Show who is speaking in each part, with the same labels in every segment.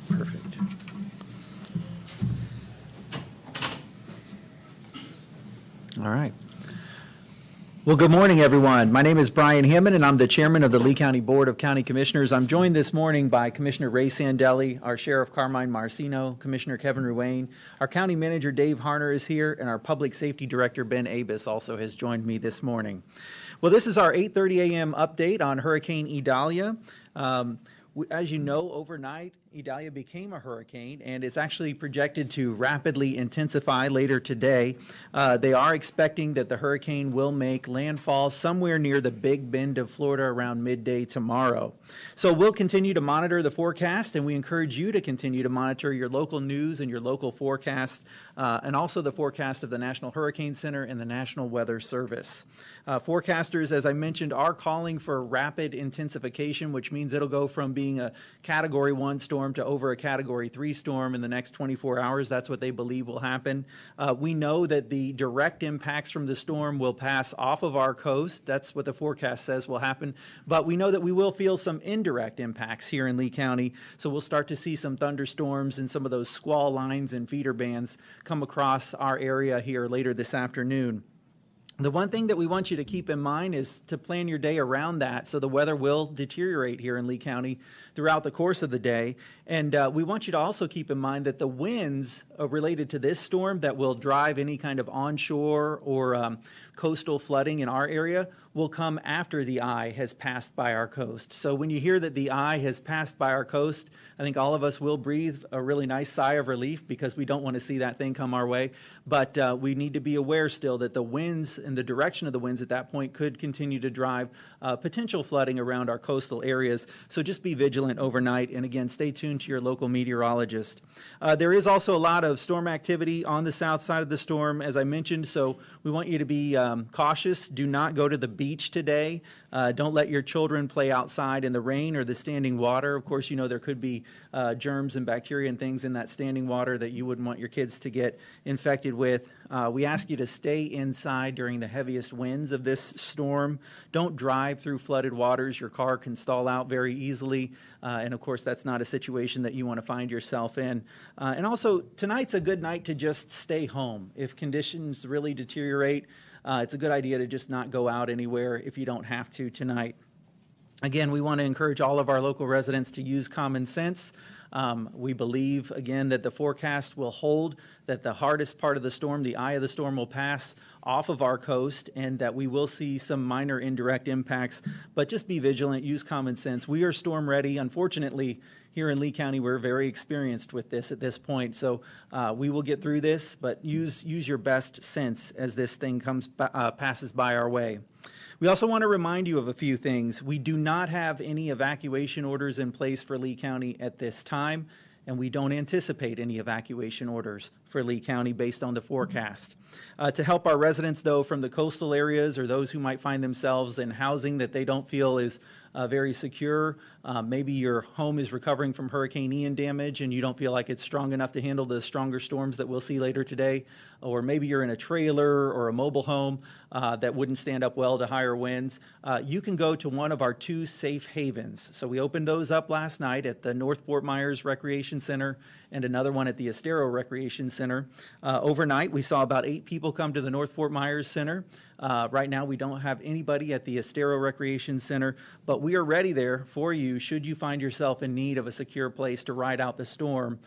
Speaker 1: Perfect. All right. Well, good morning, everyone. My name is Brian Hammond, and I'm the chairman of the Lee County Board of County Commissioners. I'm joined this morning by Commissioner Ray Sandelli, our Sheriff Carmine Marcino, Commissioner Kevin Ruane, our County Manager Dave Harner is here, and our Public Safety Director Ben Abus also has joined me this morning. Well, this is our 8:30 a.m. update on Hurricane Idalia. As you know, overnight, Idalia became a hurricane, and it's actually projected to rapidly intensify later today. They are expecting that the hurricane will make landfall somewhere near the Big Bend of Florida around midday tomorrow. So we'll continue to monitor the forecast, and we encourage you to continue to monitor your local news and your local forecast, and also the forecast of the National Hurricane Center and the National Weather Service. Forecasters, as I mentioned, are calling for rapid intensification, which means it'll go from being a Category 1 storm to over a Category 3 storm in the next 24 hours. That's what they believe will happen. We know that the direct impacts from the storm will pass off of our coast. That's what the forecast says will happen. But we know that we will feel some indirect impacts here in Lee County. So we'll start to see some thunderstorms and some of those squall lines and feeder bands come across our area here later this afternoon. The one thing that we want you to keep in mind is to plan your day around that, so the weather will deteriorate here in Lee County throughout the course of the day. And we want you to also keep in mind that the winds related to this storm that will drive any kind of onshore or coastal flooding in our area will come after the eye has passed by our coast. So when you hear that the eye has passed by our coast, I think all of us will breathe a really nice sigh of relief, because we don't want to see that thing come our way. But we need to be aware still that the winds and the direction of the winds at that point could continue to drive potential flooding around our coastal areas. So just be vigilant overnight, and again, stay tuned to your local meteorologist. There is also a lot of storm activity on the south side of the storm, as I mentioned, so we want you to be cautious. Do not go to the beach today. Don't let your children play outside in the rain or the standing water. Of course, you know there could be germs and bacteria and things in that standing water that you wouldn't want your kids to get infected with. We ask you to stay inside during the heaviest winds of this storm. Don't drive through flooded waters. Your car can stall out very easily, and of course that's not a situation that you want to find yourself in. And also, tonight's a good night to just stay home. If conditions really deteriorate, it's a good idea to just not go out anywhere if you don't have to tonight. Again, we want to encourage all of our local residents to use common sense. We believe, again, that the forecast will hold, that the hardest part of the storm, the eye of the storm, will pass off of our coast, and that we will see some minor indirect impacts. But just be vigilant, use common sense. We are storm ready. Unfortunately, here in Lee County, we're very experienced with this at this point. So we will get through this, but use your best sense as this thing passes by our way. We also want to remind you of a few things. We do not have any evacuation orders in place for Lee County at this time, and we don't anticipate any evacuation orders for Lee County based on the forecast. To help our residents, though, from the coastal areas or those who might find themselves in housing that they don't feel is very secure, maybe your home is recovering from Hurricane Ian damage and you don't feel like it's strong enough to handle the stronger storms that we'll see later today, or maybe you're in a trailer or a mobile home that wouldn't stand up well to higher winds, you can go to one of our 2 safe havens. So we opened those up last night at the North Fort Myers Recreation Center and another one at the Estero Recreation Center. Overnight, we saw about 8 people come to the North Fort Myers Center. Right now, we don't have anybody at the Estero Recreation Center, but we are ready there for you should you find yourself in need of a secure place to ride out the storm.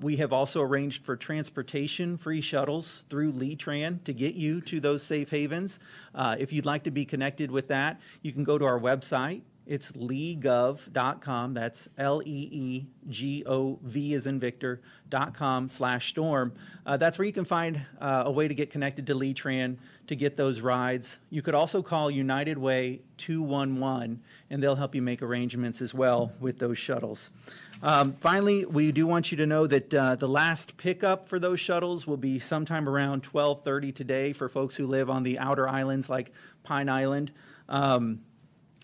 Speaker 1: We have also arranged for transportation free shuttles through Lee-Tran to get you to those safe havens. If you'd like to be connected with that, you can go to our website. It's leegov.com. That's LEEGOV as in Victor.com/storm. That's where you can find a way to get connected to Lee-Tran to get those rides. You could also call United Way 211, and they'll help you make arrangements as well with those shuttles. Finally, we do want you to know that the last pickup for those shuttles will be sometime around 12:30 today for folks who live on the outer islands like Pine Island.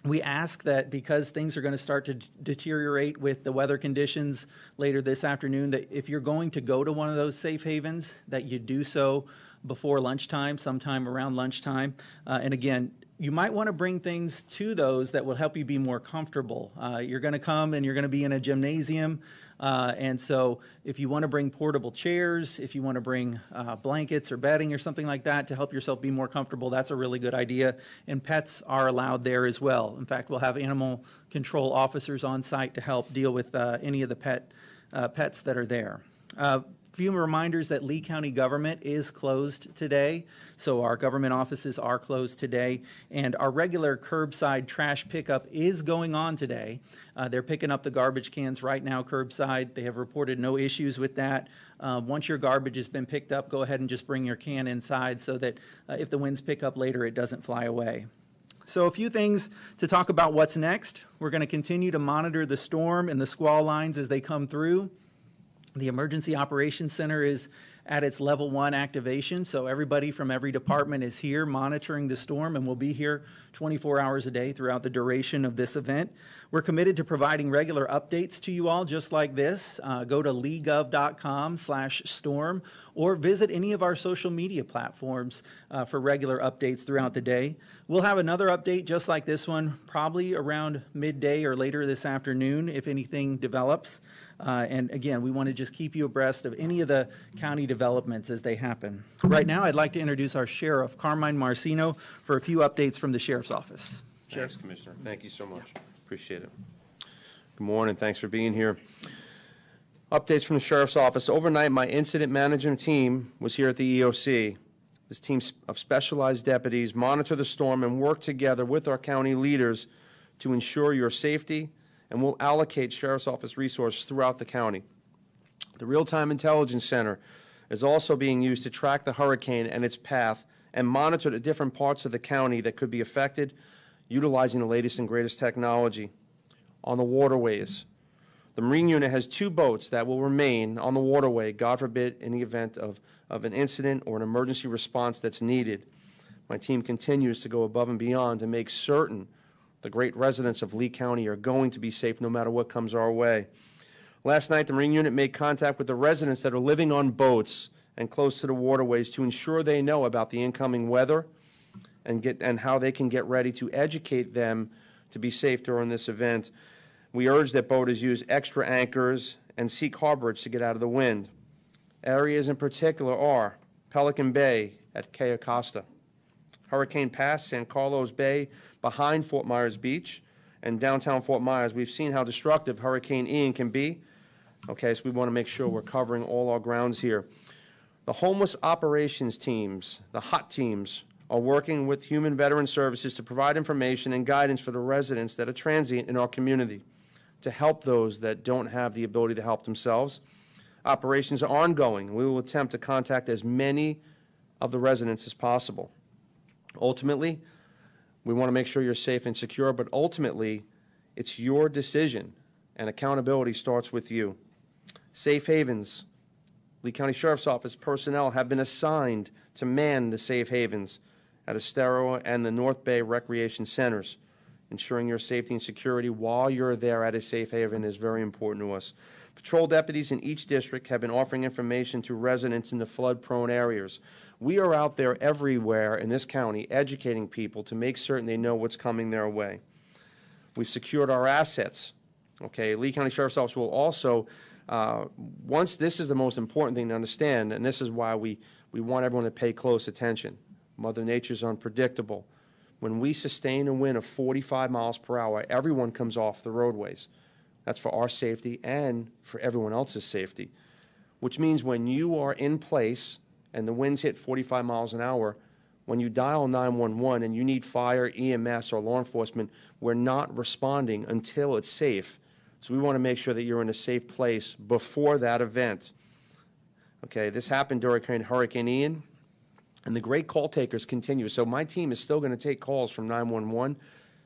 Speaker 1: We ask that because things are going to start to deteriorate with the weather conditions later this afternoon, that if you're going to go to one of those safe havens, that you do so before lunchtime, sometime around lunchtime. And again, you might want to bring things to those that will help you be more comfortable. You're going to come and you're going to be in a gymnasium, and so if you want to bring portable chairs, if you want to bring blankets or bedding or something like that to help yourself be more comfortable, that's a really good idea. And pets are allowed there as well. In fact, we'll have animal control officers on site to help deal with any of the pets that are there. Few reminders that Lee County government is closed today, so our government offices are closed today, and our regular curbside trash pickup is going on today. They're picking up the garbage cans right now curbside. They have reported no issues with that. Once your garbage has been picked up, go ahead and just bring your can inside so that if the winds pick up later, it doesn't fly away. So a few things to talk about what's next. We're going to continue to monitor the storm and the squall lines as they come through. The Emergency Operations Center is at its level 1 activation, so everybody from every department is here monitoring the storm, and will be here 24 hours a day throughout the duration of this event. We're committed to providing regular updates to you all just like this. Go to leegov.com/storm or visit any of our social media platforms for regular updates throughout the day. We'll have another update just like this one probably around midday or later this afternoon if anything develops. And again, we want to just keep you abreast of any of the county developments as they happen. Right now, I'd like to introduce our Sheriff, Carmine Marcino, for a few updates from the Sheriff's Office.
Speaker 2: Thanks, Commissioner. Thank you so much. Appreciate it. Good morning. Thanks for being here. Updates from the Sheriff's Office. Overnight, my incident management team was here at the EOC. This team of specialized deputies monitor the storm and work together with our county leaders to ensure your safety, and will allocate Sheriff's Office resources throughout the county. The Real-Time Intelligence Center is also being used to track the hurricane and its path and monitor the different parts of the county that could be affected, utilizing the latest and greatest technology. On the waterways, the Marine Unit has 2 boats that will remain on the waterway, God forbid, in the event of an incident or an emergency response that's needed. My team continues to go above and beyond to make certain the great residents of Lee County are going to be safe no matter what comes our way. Last night, the Marine Unit made contact with the residents that are living on boats and close to the waterways to ensure they know about the incoming weather and how they can get ready to educate them to be safe during this event. We urge that boaters use extra anchors and seek harborage to get out of the wind. Areas in particular are Pelican Bay at Cayo Costa, Hurricane Pass, San Carlos Bay behind Fort Myers Beach, and downtown Fort Myers. We've seen how destructive Hurricane Ian can be. Okay, so we want to make sure we're covering all our grounds here. The homeless operations teams, the HOT teams, are working with Human Veteran Services to provide information and guidance for the residents that are transient in our community, to help those that don't have the ability to help themselves. Operations are ongoing. We will attempt to contact as many of the residents as possible. Ultimately, we want to make sure you're safe and secure, but ultimately, it's your decision, and accountability starts with you. Safe havens. Lee County Sheriff's Office personnel have been assigned to man the safe havens at Estero and the North Bay Recreation Centers. Ensuring your safety and security while you're there at a safe haven is very important to us. Patrol deputies in each district have been offering information to residents in the flood-prone areas. We are out there everywhere in this county educating people to make certain they know what's coming their way. We've secured our assets. Okay, Lee County Sheriff's Office will also, once this is the most important thing to understand, and this is why we want everyone to pay close attention. Mother Nature's unpredictable. When we sustain a wind of 45 miles per hour, everyone comes off the roadways. That's for our safety and for everyone else's safety, which means when you are in place and the winds hit 45 miles an hour, when you dial 911 and you need fire, EMS, or law enforcement, we're not responding until it's safe. So we want to make sure that you're in a safe place before that event. Okay, this happened during Hurricane Ian, and the great call takers continue. So my team is still going to take calls from 911,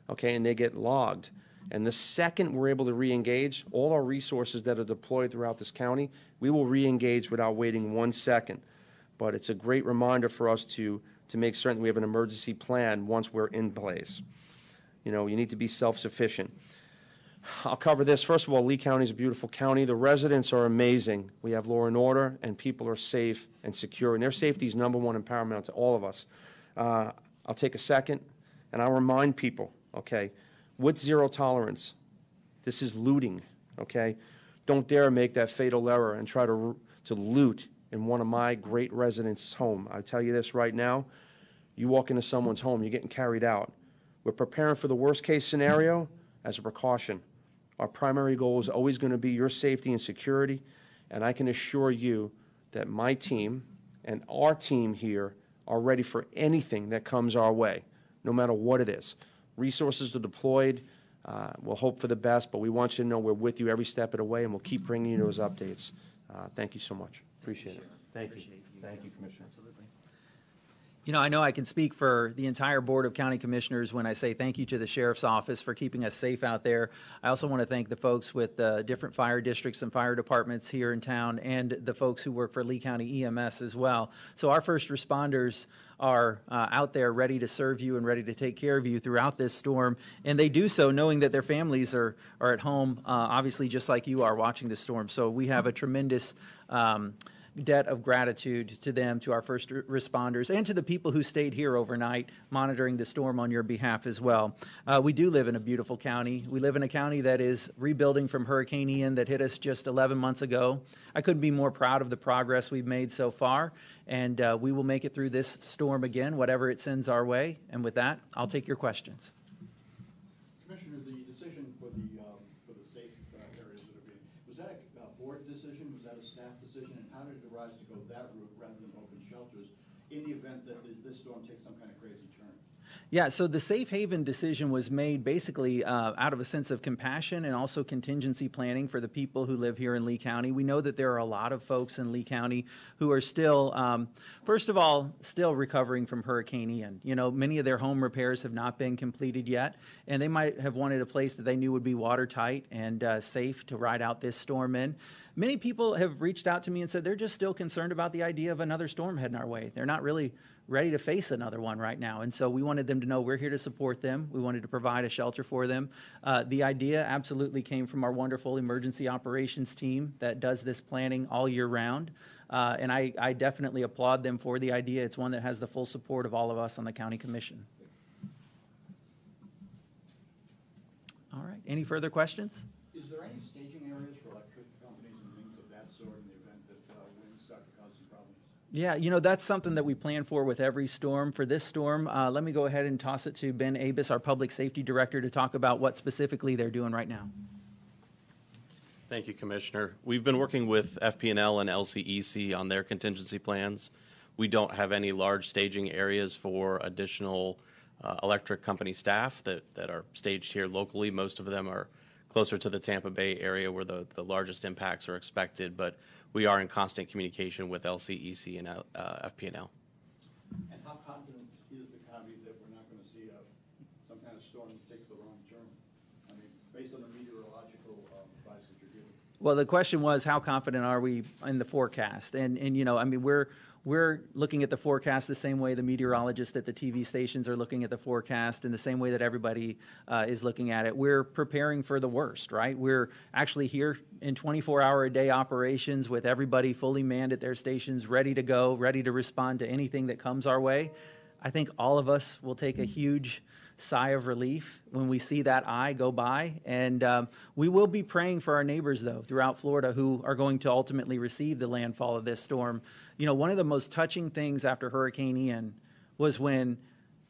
Speaker 2: okay, and they get logged. And the second we're able to re-engage, all our resources that are deployed throughout this county, we will re-engage without waiting 1 second. But it's a great reminder for us to make certain we have an emergency plan once we're in place. You know, you need to be self-sufficient. I'll cover this. First of all, Lee County is a beautiful county. The residents are amazing. We have law and order, and people are safe and secure. And their safety is #1 and paramount to all of us. I'll take a second, And I'll remind people, okay, with zero tolerance, this is looting, okay? Don't dare make that fatal error and try to loot in one of my great residents' home. I tell you this right now, you walk into someone's home, you're getting carried out. We're preparing for the worst-case scenario as a precaution. Our primary goal is always going to be your safety and security, and I can assure you that my team and our team here are ready for anything that comes our way, no matter what it is. Resources are deployed. We'll hope for the best, but we want you to know we're with you every step of the way, and we'll keep bringing you those updates. Thank you so much. Appreciate it. Thank you. Thank you, Commissioner.
Speaker 1: Absolutely. You know, I know I can speak for the entire Board of County Commissioners when I say thank you to the Sheriff's Office for keeping us safe out there. I also want to thank the folks with different fire districts and fire departments here in town and the folks who work for Lee County EMS as well. So our first responders are out there ready to serve you and ready to take care of you throughout this storm, and they do so knowing that their families are at home, obviously just like you are watching the storm. So we have a tremendous debt of gratitude to them, to our first responders, and to the people who stayed here overnight monitoring the storm on your behalf as well. We do live in a beautiful county. We live in a county that is rebuilding from Hurricane Ian that hit us just 11 months ago. I couldn't be more proud of the progress we've made so far, and we will make it through this storm again, whatever it sends our way. And with that, I'll take your questions.
Speaker 3: Commissioner, the decision for the safe areas that are being, was that a board decision? Was that a staff decision? And how did it arise to go that route rather than open shelters in the event that this storm takes some kind of crazy turn?
Speaker 1: Yeah, so the safe haven decision was made basically out of a sense of compassion and also contingency planning for the people who live here in Lee County. We know that there are a lot of folks in Lee County who are still, first of all, still recovering from Hurricane Ian. You know, many of their home repairs have not been completed yet, and they might have wanted a place that they knew would be watertight and safe to ride out this storm in. Many people have reached out to me and said they're just still concerned about the idea of another storm heading our way. They're not really ready to face another one right now. And so we wanted them to know we're here to support them. We wanted to provide a shelter for them. The idea absolutely came from our wonderful emergency operations team that does this planning all year round. And I definitely applaud them for the idea. It's one that has the full support of all of us on the County Commission. All right, any further questions?
Speaker 3: Is there any staging areas for electric companies and things of that sort in the event that winds start to cause some problems?
Speaker 1: Yeah, you know, that's something that we plan for with every storm. For this storm, let me go ahead and toss it to Ben Abus, our Public Safety Director, to talk about what specifically they're doing right now.
Speaker 4: Thank you, Commissioner. We've been working with FP&L and LCEC on their contingency plans. We don't have any large staging areas for additional electric company staff that are staged here locally. Most of them are closer to the Tampa Bay area where the largest impacts are expected, but we are in constant communication with LCEC and FP&L.
Speaker 3: And how confident is the county that we're not going to see some kind of storm that takes the wrong turn? I mean, based on the meteorological advice that you're giving.
Speaker 1: Well, the question was, how confident are we in the forecast? And you know, I mean, we're looking at the forecast the same way the meteorologists at the TV stations are looking at the forecast, in the same way that everybody is looking at it. We're preparing for the worst, right? We're actually here in 24-hour-a-day operations with everybody fully manned at their stations, ready to go, ready to respond to anything that comes our way. I think all of us will take a huge sigh of relief when we see that eye go by. And we will be praying for our neighbors, though, throughout Florida who are going to ultimately receive the landfall of this storm. You know, one of the most touching things after Hurricane Ian was when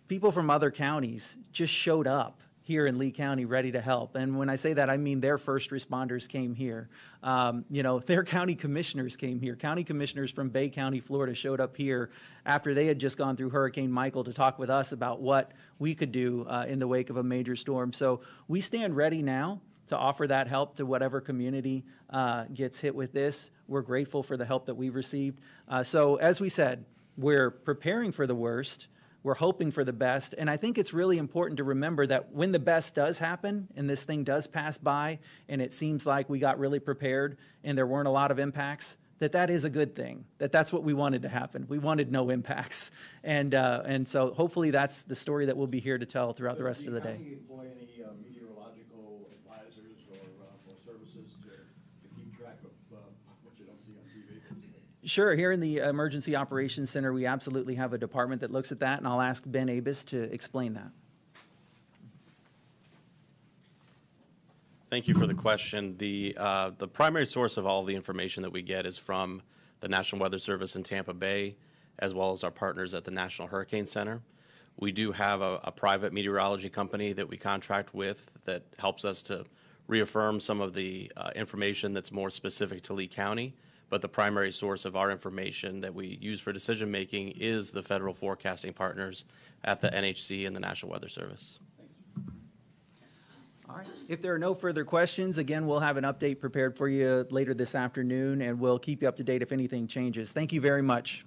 Speaker 1: people from other counties just showed up here in Lee County ready to help. And when I say that, I mean their first responders came here. You know, their county commissioners came here. County commissioners from Bay County, Florida showed up here after they had just gone through Hurricane Michael to talk with us about what we could do in the wake of a major storm. So we stand ready now to offer that help to whatever community gets hit with this. We're grateful for the help that we've received. So as we said, we're preparing for the worst. We're hoping for the best. And I think it's really important to remember that when the best does happen and this thing does pass by and it seems like we got really prepared and there weren't a lot of impacts, that is a good thing, that's what we wanted to happen. We wanted no impacts. And so hopefully that's the story that we'll be here to tell throughout the rest of the day.
Speaker 3: Do you employ any meteorological advisors or services to keep track of what you don't see on TV?
Speaker 1: Sure. Here in the Emergency Operations Center, we absolutely have a department that looks at that, and I'll ask Ben Abus to explain that.
Speaker 4: Thank you for the question. The primary source of all the information that we get is from the National Weather Service in Tampa Bay, as well as our partners at the National Hurricane Center. We do have a private meteorology company that we contract with that helps us to reaffirm some of the information that's more specific to Lee County. But the primary source of our information that we use for decision making is the federal forecasting partners at the NHC and the National Weather Service.
Speaker 1: All right. If there are no further questions, again, we'll have an update prepared for you later this afternoon, and we'll keep you up to date if anything changes. Thank you very much.